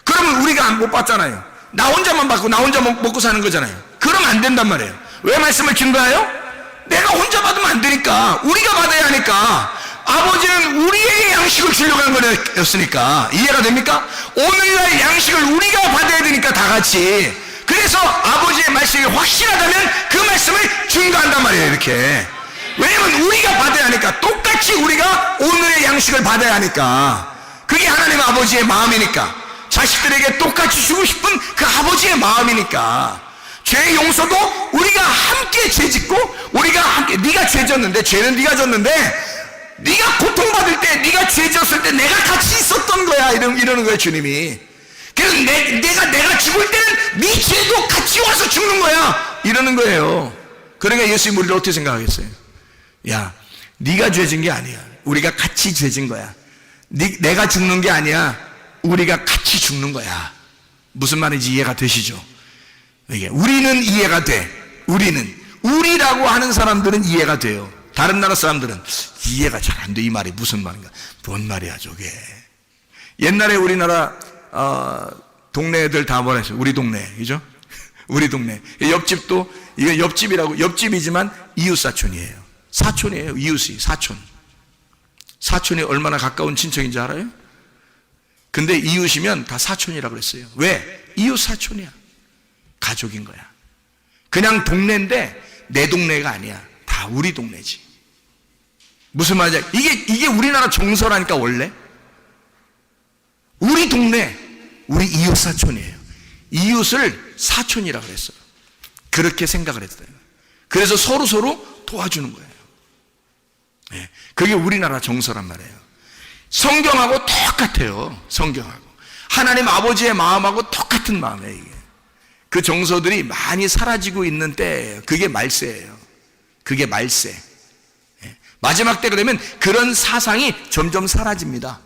그러면 우리가 못 받잖아요. 나 혼자만 받고 나 혼자 먹고 사는 거잖아요. 그러면 안 된단 말이에요. 왜 말씀을 준 거예요? 내가 혼자 받으면 안 되니까 우리가 받아야 하니까 아버지는 우리에게 양식을 주려고 한 거였으니까. 이해가 됩니까? 오늘날 양식을 우리가 받아야 되니까 다 같이. 그래서 아버지의 말씀이 확실하다면 그 말씀을 증거한단 말이에요. 이렇게. 왜냐면 우리가 받아야 하니까 똑같이 우리가 오늘의 양식을 받아야 하니까. 그게 하나님 아버지의 마음이니까. 자식들에게 똑같이 주고 싶은 그 아버지의 마음이니까. 죄 용서도 우리가 함께 죄 짓고 우리가 함께 네가 죄 졌는데 죄는 네가 졌는데 네가 고통받을 때 네가 죄 졌을 때 내가 같이 있었던 거야. 이러는 거예요. 주님이. 그래서 내가 죽을 때는 네 죄도 같이 와서 죽는 거야. 이러는 거예요. 그러니까 예수님 우리를 어떻게 생각하겠어요? 야, 네가 죄진 게 아니야. 우리가 같이 죄진 거야. 내가 죽는 게 아니야. 우리가 같이 죽는 거야. 무슨 말인지 이해가 되시죠? 이게 우리는 이해가 돼. 우리라고 하는 사람들은 이해가 돼요. 다른 나라 사람들은 이해가 잘 안 돼. 이 말이 무슨 말인가? 뭔 말이야 저게. 옛날에 우리나라 동네 애들 다 뭐라 했어요? 우리 동네, 그죠? 우리 동네. 옆집도 이게 옆집이라고, 옆집이지만 이웃 사촌이에요. 사촌이에요. 이웃이 사촌. 사촌이 얼마나 가까운 친척인지 알아요? 근데 이웃이면 다 사촌이라고 그랬어요. 왜? 이웃 사촌이야. 가족인 거야. 그냥 동네인데 내 동네가 아니야. 다 우리 동네지. 무슨 말이야? 이게 우리나라 정서라니까. 원래 우리 동네, 우리 이웃 사촌이에요. 이웃을 사촌이라고 그랬어요. 그렇게 생각을 했어요. 그래서 서로 도와주는 거예요. 네, 그게 우리나라 정서란 말이에요. 성경하고 똑같아요. 성경하고 하나님 아버지의 마음하고 똑같은 마음이에요. 이게 그 정서들이 많이 사라지고 있는 때예요. 그게 말세예요. 그게 말세. 네, 마지막 때 그러면 그런 사상이 점점 사라집니다.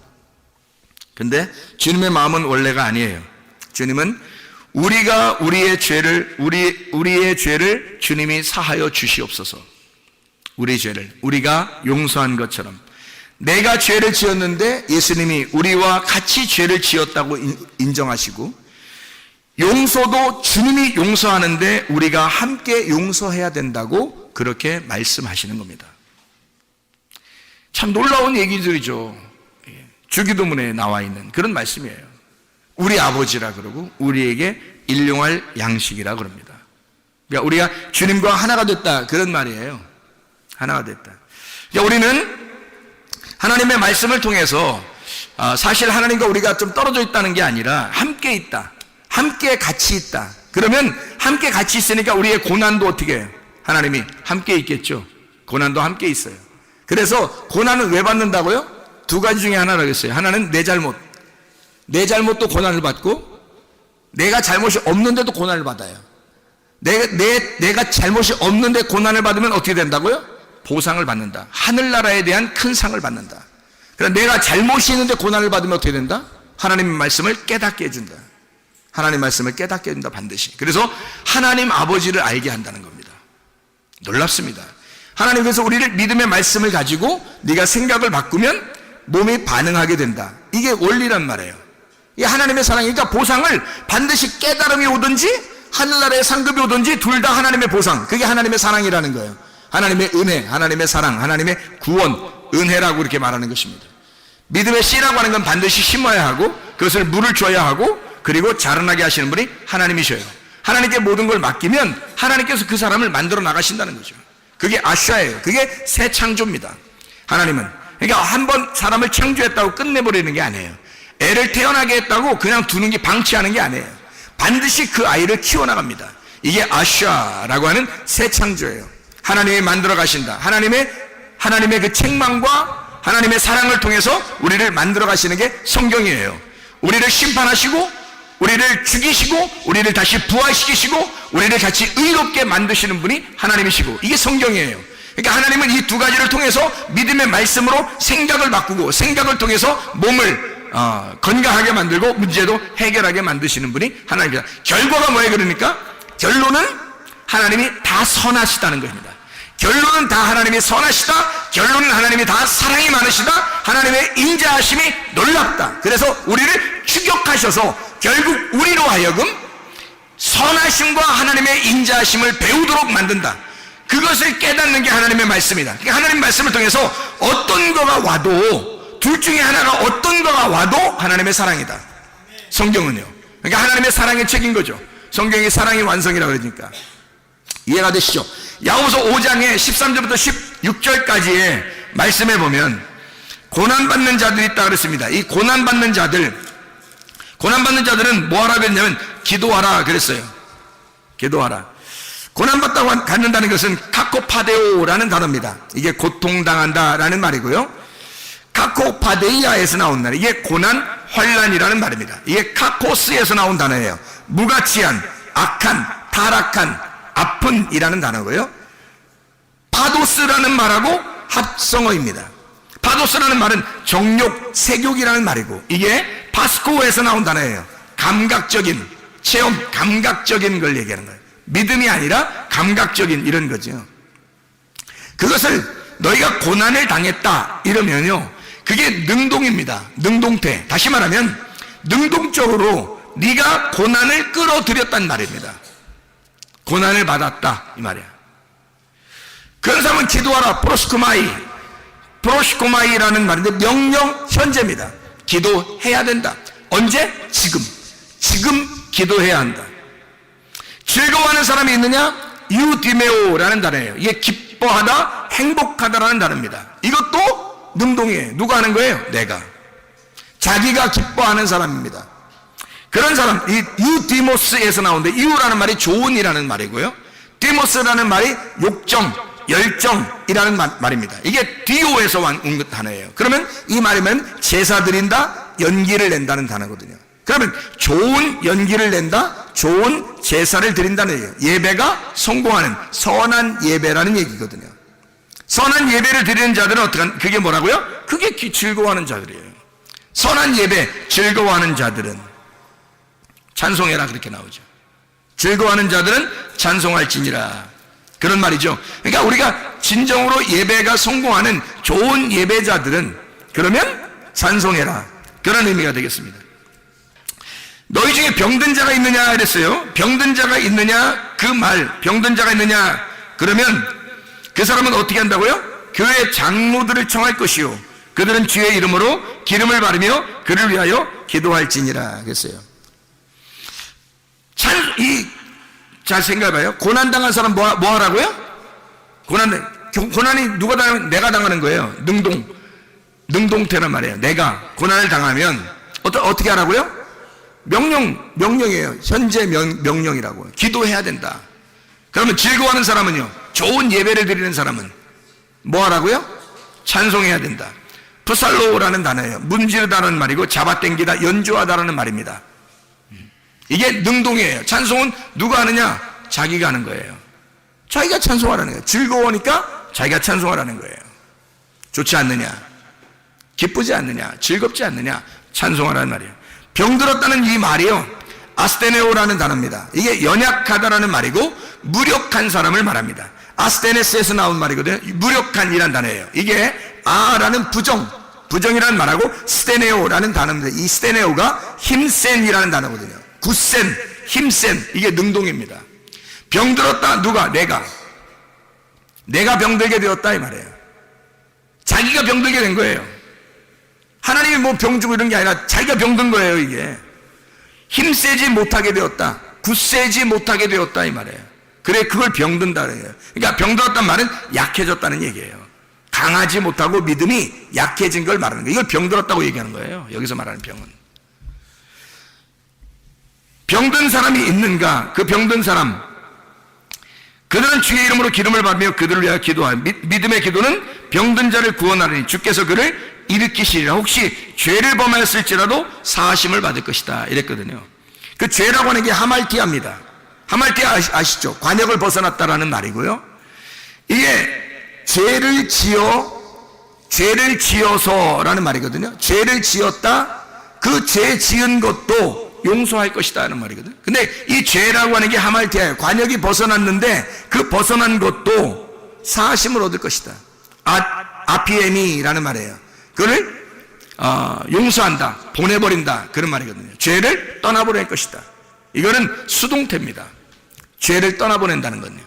근데 주님의 마음은 원래가 아니에요. 주님은 우리가 우리의 죄를 주님이 사하여 주시옵소서. 우리 죄를 우리가 용서한 것처럼, 내가 죄를 지었는데 예수님이 우리와 같이 죄를 지었다고 인정하시고, 용서도 주님이 용서하는데 우리가 함께 용서해야 된다고 그렇게 말씀하시는 겁니다. 참 놀라운 얘기들이죠. 주기도문에 나와 있는 그런 말씀이에요. 우리 아버지라 그러고 우리에게 일용할 양식이라 그럽니다. 그러니까 우리가 주님과 하나가 됐다, 그런 말이에요. 하나가 됐다. 그러니까 우리는 하나님의 말씀을 통해서 사실 하나님과 우리가 좀 떨어져 있다는 게 아니라 함께 있다, 함께 같이 있다. 그러면 함께 같이 있으니까 우리의 고난도 어떻게 해요? 하나님이 함께 있겠죠. 고난도 함께 있어요. 그래서 고난은 왜 받는다고요? 두 가지 중에 하나라고 했어요. 하나는 내 잘못도 고난을 받고, 내가 잘못이 없는데도 고난을 받아요. 내가 잘못이 없는데 고난을 받으면 어떻게 된다고요? 보상을 받는다. 하늘나라에 대한 큰 상을 받는다. 그러나 내가 잘못이 있는데 고난을 받으면 어떻게 된다? 하나님의 말씀을 깨닫게 해준다. 하나님 말씀을 깨닫게 해준다, 반드시. 그래서 하나님 아버지를 알게 한다는 겁니다. 놀랍습니다. 하나님께서 우리를 믿음의 말씀을 가지고 네가 생각을 바꾸면 몸이 반응하게 된다. 이게 원리란 말이에요. 이 하나님의 사랑이니까 보상을 반드시 깨달음이 오든지 하늘나라의 상급이 오든지 둘 다 하나님의 보상, 그게 하나님의 사랑이라는 거예요. 하나님의 은혜, 하나님의 사랑, 하나님의 구원, 은혜라고 이렇게 말하는 것입니다. 믿음의 씨라고 하는 건 반드시 심어야 하고 그것을 물을 줘야 하고 그리고 자라나게 하시는 분이 하나님이셔요. 하나님께 모든 걸 맡기면 하나님께서 그 사람을 만들어 나가신다는 거죠. 그게 아샤예요. 그게 새 창조입니다. 하나님은 그러니까 한번 사람을 창조했다고 끝내버리는 게 아니에요. 애를 태어나게 했다고 그냥 두는 게, 방치하는 게 아니에요. 반드시 그 아이를 키워나갑니다. 이게 아샤라고 하는 새 창조예요. 하나님이 만들어 가신다. 하나님의 그 책망과 하나님의 사랑을 통해서 우리를 만들어 가시는 게 성경이에요. 우리를 심판하시고 우리를 죽이시고 우리를 다시 부활시키시고 우리를 같이 의롭게 만드시는 분이 하나님이시고, 이게 성경이에요. 그러니까 하나님은 이 두 가지를 통해서 믿음의 말씀으로 생각을 바꾸고, 생각을 통해서 몸을 건강하게 만들고 문제도 해결하게 만드시는 분이 하나님입니다. 결과가 뭐예요? 그러니까 결론은 하나님이 다 선하시다는 겁니다. 결론은 다 하나님이 선하시다. 결론은 하나님이 다 사랑이 많으시다. 하나님의 인자하심이 놀랍다. 그래서 우리를 추격하셔서 결국 우리로 하여금 선하심과 하나님의 인자하심을 배우도록 만든다. 그것을 깨닫는 게 하나님의 말씀이다. 그러니까 하나님 말씀을 통해서 어떤 거가 와도, 둘 중에 하나가 어떤 거가 와도 하나님의 사랑이다. 성경은요. 그러니까 하나님의 사랑의 책인 거죠. 성경이 사랑의 완성이라고 그러니까. 이해가 되시죠? 야고보서 5장에 13절부터 16절까지의 말씀에 보면 고난받는 자들이 있다 그랬습니다. 이 고난받는 자들은 뭐 하라 그랬냐면 기도하라 그랬어요. 기도하라. 고난받다고 갖는다는 것은 카코파데오라는 단어입니다. 이게 고통당한다라는 말이고요. 카코파데이아에서 나온 단어, 이게 고난, 환난이라는 말입니다. 이게 카코스에서 나온 단어예요. 무가치한, 악한, 타락한, 아픈이라는 단어고요. 파도스라는 말하고 합성어입니다. 파도스라는 말은 정욕, 색욕이라는 말이고, 이게 파스코에서 나온 단어예요. 감각적인, 체험, 감각적인 걸 얘기하는 거예요. 믿음이 아니라 감각적인 이런 거죠. 그것을 너희가 고난을 당했다 이러면요, 그게 능동입니다. 능동태. 다시 말하면 능동적으로 네가 고난을 끌어들였단 말입니다. 고난을 받았다 이 말이야. 그런 사람은 기도하라. 프로스크마이. 프로시코마이라는 말인데 명령 현재입니다. 기도해야 된다. 언제? 지금 기도해야 한다. 즐거워하는 사람이 있느냐? 유디메오라는 단어예요. 이게 기뻐하다, 행복하다라는 단어입니다. 이것도 능동이에요. 누가 하는 거예요? 내가. 자기가 기뻐하는 사람입니다. 그런 사람, 이 유디모스에서 나오는데, 유라는 말이 좋은이라는 말이고요, 디모스라는 말이 욕정, 열정이라는 말입니다. 이게 디오에서 온 단어예요. 그러면 이 말이면 제사 드린다, 연기를 낸다는 단어거든요. 그러면 좋은 연기를 낸다, 좋은 제사를 드린다는 얘기예요. 예배가 성공하는 선한 예배라는 얘기거든요. 선한 예배를 드리는 자들은 어떡한, 그게 뭐라고요? 그게 즐거워하는 자들이에요. 선한 예배, 즐거워하는 자들은 찬송해라, 그렇게 나오죠. 즐거워하는 자들은 찬송할지니라, 그런 말이죠. 그러니까 우리가 진정으로 예배가 성공하는 좋은 예배자들은 그러면 찬송해라, 그런 의미가 되겠습니다. 너희 중에 병든 자가 있느냐 이랬어요. 병든 자가 있느냐, 그 말, 병든 자가 있느냐, 그러면 그 사람은 어떻게 한다고요? 교회 장로들을 청할 것이요, 그들은 주의 이름으로 기름을 바르며 그를 위하여 기도할지니라 그랬어요. 잘 생각해봐요. 고난당한 사람 뭐 하라고요? 고난이 누가 당하면 내가 당하는 거예요. 능동태란 말이에요. 내가 고난을 당하면 어떻게 하라고요? 명령이에요. 현재 명령이라고. 기도해야 된다. 그러면 즐거워하는 사람은요, 좋은 예배를 드리는 사람은 뭐 하라고요? 찬송해야 된다. 프살로라는 단어예요. 문지르다는 말이고, 잡아당기다, 연주하다라는 말입니다. 이게 능동이에요. 찬송은 누가 하느냐? 자기가 하는 거예요. 자기가 찬송하라는 거예요. 즐거우니까 자기가 찬송하라는 거예요. 좋지 않느냐? 기쁘지 않느냐? 즐겁지 않느냐? 찬송하라는 말이에요. 병들었다는 이 말이요, 아스테네오라는 단어입니다. 이게 연약하다라는 말이고 무력한 사람을 말합니다. 아스테네스에서 나온 말이거든요. 무력한이라는 단어예요. 이게 아라는 부정이라는 말하고 스테네오라는 단어입니다. 이 스테네오가 힘센이라는 단어거든요. 굳센, 힘센, 이게 능동입니다. 병들었다, 누가? 내가 병들게 되었다 이 말이에요. 자기가 병들게 된 거예요. 하나님이 뭐 병 주고 이런 게 아니라 자기가 병든 거예요. 이게 힘세지 못하게 되었다, 굳세지 못하게 되었다 이 말이에요. 그래, 그걸 병든다 그래요. 그러니까 병들었단 말은 약해졌다는 얘기예요. 강하지 못하고 믿음이 약해진 걸 말하는 거예요. 이걸 병들었다고 얘기하는 거예요. 여기서 말하는 병은. 병든 사람이 있는가? 그 병든 사람, 그들은 주의 이름으로 기름을 받으며 그들을 위하여 기도하여 믿음의 기도는 병든 자를 구원하리니 주께서 그를 일으키시리라. 혹시 죄를 범하였을지라도 사하심을 받을 것이다 이랬거든요. 그 죄라고 하는 게 하말티아입니다. 하말티아 아시죠? 관역을 벗어났다라는 말이고요. 이게 죄를 지어서라는 말이거든요. 죄를 지었다, 그 죄 지은 것도 용서할 것이다 하는 말이거든요. 근데 이 죄라고 하는 게 하말티아예요. 관역이 벗어났는데 그 벗어난 것도 사하심을 얻을 것이다. 아피에미라는 말이에요. 그를 용서한다, 보내버린다, 그런 말이거든요. 죄를 떠나보낼 것이다. 이거는 수동태입니다. 죄를 떠나보낸다는 건요.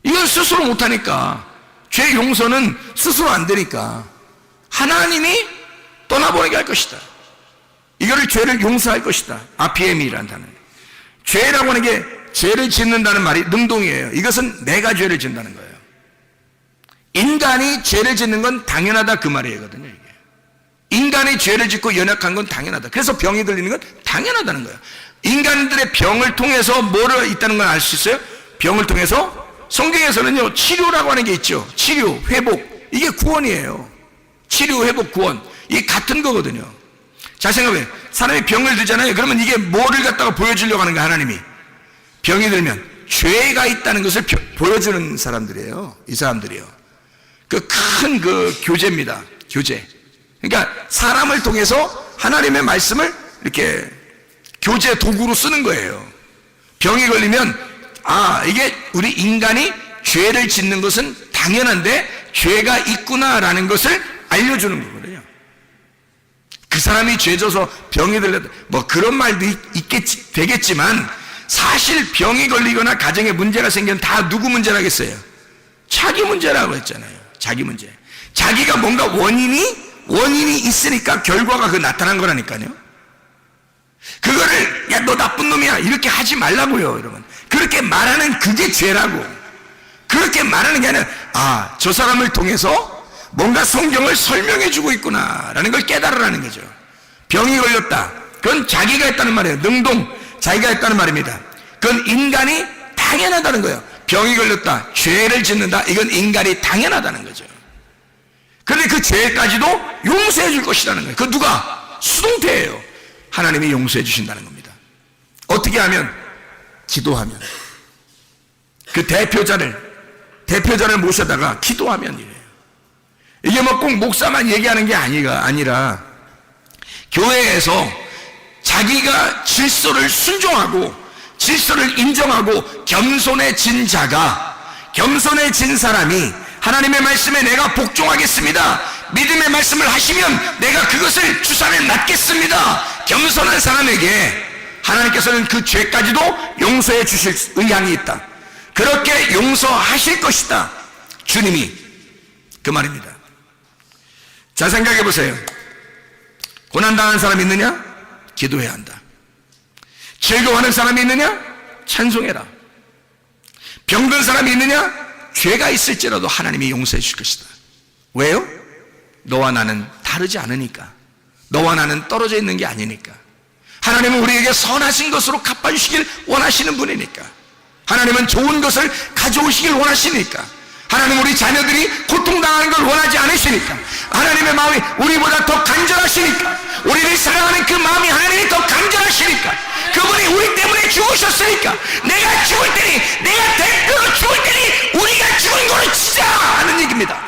이건 스스로 못하니까, 죄 용서는 스스로 안 되니까 하나님이 떠나보내게 할 것이다. 이거를 죄를 용서할 것이다. 아피에미라는 단어예요. 죄라고 하는 게, 죄를 짓는다는 말이 능동이에요. 이것은 내가 죄를 짓는다는 거예요. 인간이 죄를 짓는 건 당연하다, 그 말이거든요. 이게 인간이 죄를 짓고 연약한 건 당연하다. 그래서 병이 들리는 건 당연하다는 거예요. 인간들의 병을 통해서 뭐를 있다는 걸 알 수 있어요? 병을 통해서 성경에서는요, 치료라고 하는 게 있죠. 치료, 회복, 이게 구원이에요. 치료, 회복, 구원, 이게 같은 거거든요. 자, 생각해. 사람이 병을 들잖아요. 그러면 이게 뭐를 갖다가 보여주려고 하는 거야, 하나님이. 병이 들면 죄가 있다는 것을 보여주는 사람들이에요. 이 사람들이요. 큰 교제입니다. 교제. 그러니까 사람을 통해서 하나님의 말씀을 이렇게 교제 도구로 쓰는 거예요. 병이 걸리면, 이게 우리 인간이 죄를 짓는 것은 당연한데 죄가 있구나라는 것을 알려주는 거거든요. 그 사람이 죄져서 병이 들려도 뭐 그런 말도 되겠지만, 사실 병이 걸리거나 가정에 문제가 생기면 다 누구 문제라겠어요? 자기 문제라고 했잖아요. 자기 문제. 자기가 뭔가 원인이 있으니까 결과가 그 나타난 거라니까요. 그거를 야 너 나쁜 놈이야 이렇게 하지 말라고요. 여러분, 그렇게 말하는 그게 죄라고. 그렇게 말하는 게 아니라 저 사람을 통해서 뭔가 성경을 설명해 주고 있구나 라는 걸 깨달으라는 거죠. 병이 걸렸다, 그건 자기가 했다는 말이에요. 능동, 자기가 했다는 말입니다. 그건 인간이 당연하다는 거예요. 병이 걸렸다, 죄를 짓는다, 이건 인간이 당연하다는 거죠. 그런데 그 죄까지도 용서해 줄 것이라는 거예요. 그 누가? 수동태예요. 하나님이 용서해 주신다는 겁니다. 어떻게 하면? 기도하면. 그 대표자를 모셔다가 기도하면 이래요. 이게 뭐 꼭 목사만 얘기하는 게 아니라 교회에서 자기가 질서를 순종하고 질서를 인정하고 겸손해진 사람이 하나님의 말씀에 내가 복종하겠습니다, 믿음의 말씀을 하시면 내가 그것을 주산에 낫겠습니다, 겸손한 사람에게 하나님께서는 그 죄까지도 용서해 주실 의향이 있다. 그렇게 용서하실 것이다, 주님이. 그 말입니다. 자, 생각해 보세요. 고난당한 사람이 있느냐? 기도해야 한다. 즐거워하는 사람이 있느냐? 찬송해라. 병든 사람이 있느냐? 죄가 있을지라도 하나님이 용서해 주실 것이다. 왜요? 너와 나는 다르지 않으니까. 너와 나는 떨어져 있는 게 아니니까. 하나님은 우리에게 선하신 것으로 갚아주시길 원하시는 분이니까. 하나님은 좋은 것을 가져오시길 원하시니까. 하나님은 우리 자녀들이 고통당하는 걸 원하지 않으시니까. 하나님의 마음이 우리보다 더 간절하시니까. 우리를 사랑하는 그 마음이 하나님이 더 간절하시니까. 그분이 우리 때문에 죽으셨으니까 내가 죽을 때니, 내가 대표로 죽을 때니 우리가 죽은 거를 치자 하는 얘기입니다.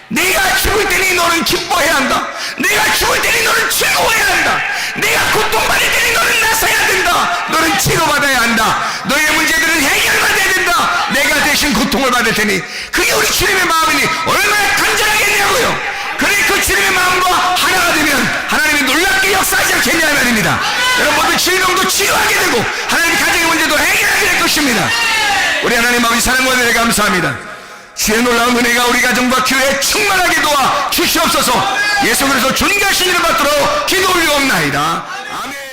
내가 죽을 때니 너는 기뻐해야 한다. 내가 죽을 때니 너는 즐거워해야 한다. 내가 고통받을 때니 너는 나서야 된다. 너는 치료받아야 한다. 너의 문제들은 해결받아야 된다. 내가 대신 고통을 받을 테니. 그게 우리 주님의 마음이니 얼마나 간절하겠냐고요. 그래, 그 주님의 마음과 하나가 되면 하나님이 놀랍게 역사하지 않겠냐 말입니다. 여러분 모두 질병도 치유하게 되고 하나님의 가정의 문제도 해결하게 될 것입니다. 우리 하나님 아버지 사랑과 은혜에 감사합니다. 주의 놀라운 은혜가 우리 가정과 교회에 충만하게 도와 주시옵소서. 예수 그리스도 존귀하신 이름 받들어 기도 올리옵나이다. 아멘.